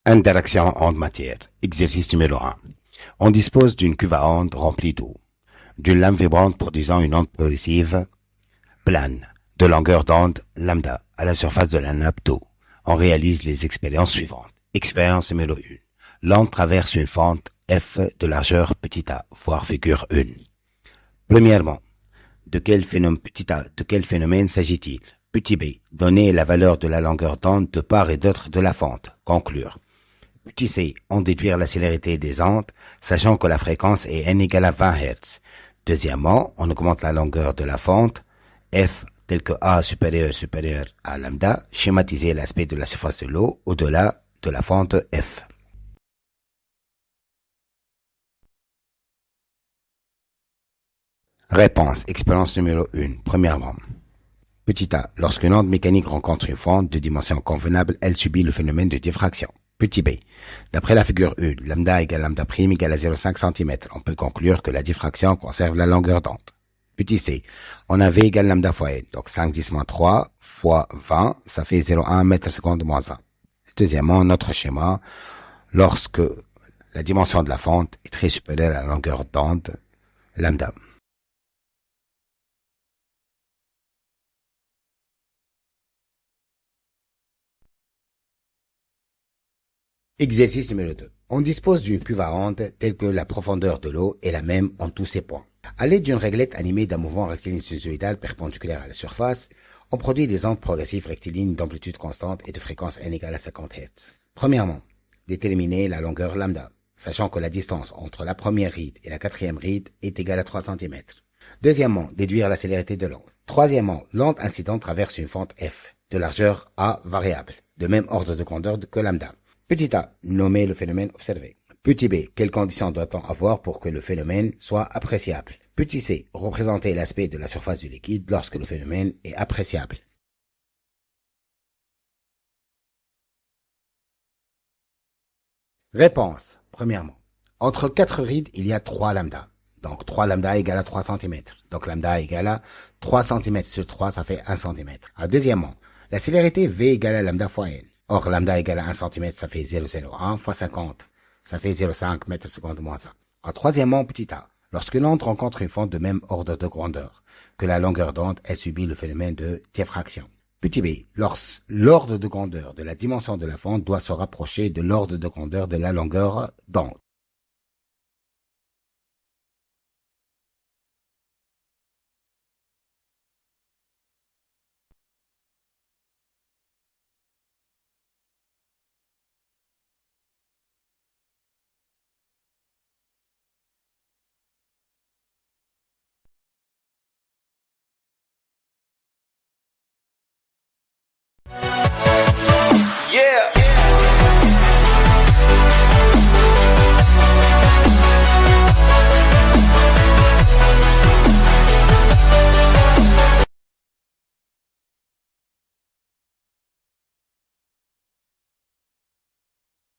Interaction onde-matière. Exercice numéro 1. On dispose d'une cuve à ondes remplie d'eau, d'une lame vibrante produisant une onde progressive plane, de longueur d'onde lambda, à la surface de la nappe d'eau. On réalise les expériences suivantes. Expérience numéro 1. L'onde traverse une fente F de largeur petit a, voire figure 1. Premièrement, de quel phénomène s'agit-il? Petit b. Donner la valeur de la longueur d'onde de part et d'autre de la fente. Conclure. Petit c. On déduire la célérité des ondes, sachant que la fréquence est n égale à 20 Hz. Deuxièmement, on augmente la longueur de la fente, f tel que a supérieur à lambda, schématiser l'aspect de la surface de l'eau au-delà de la fente f. Réponse. Expérience numéro 1. Premièrement. Petit a. Lorsqu'une onde mécanique rencontre une fente de dimension convenable, elle subit le phénomène de diffraction. Petit b. D'après la figure 1, lambda égale lambda prime égale à 0,5 cm. On peut conclure que la diffraction conserve la longueur d'onde. Petit c. On a V égale lambda fois n. Donc 5 10 moins 3 fois 20, ça fait 0,1 mètre seconde moins 1. Deuxièmement, notre schéma, lorsque la dimension de la fente est très supérieure à la longueur d'onde, lambda. Exercice numéro 2. On dispose d'une cuve à ondes telle que la profondeur de l'eau est la même en tous ses points. À l'aide d'une réglette animée d'un mouvement rectiligne sinusoïdal perpendiculaire à la surface, on produit des ondes progressives rectilignes d'amplitude constante et de fréquence n égale à 50 Hz. Premièrement, déterminer la longueur lambda, sachant que la distance entre la première ride et la quatrième ride est égale à 3 cm. Deuxièmement, déduire la célérité de l'onde. Troisièmement, l'onde incidente traverse une fente f, de largeur a variable, de même ordre de grandeur que lambda. Petit a, nommer le phénomène observé. Petit b, quelles conditions doit-on avoir pour que le phénomène soit appréciable? Petit c, représenter l'aspect de la surface du liquide lorsque le phénomène est appréciable. Réponse. Premièrement, entre 4 rides, il y a 3 lambda. Donc 3 lambda égale à 3 cm. Donc lambda égale à 3 cm sur 3, ça fait 1 cm. Deuxièmement, la célérité V égale à lambda fois n. Or, lambda égale à 1 cm, ça fait 0,01 fois 50. Ça fait 0,5 mètres seconde moins 1. Troisièmement, petit a. Lorsque l'onde rencontre une fente de même ordre de grandeur que la longueur d'onde, elle subit le phénomène de diffraction. Petit b. L'ordre de grandeur de la dimension de la fente doit se rapprocher de l'ordre de grandeur de la longueur d'onde.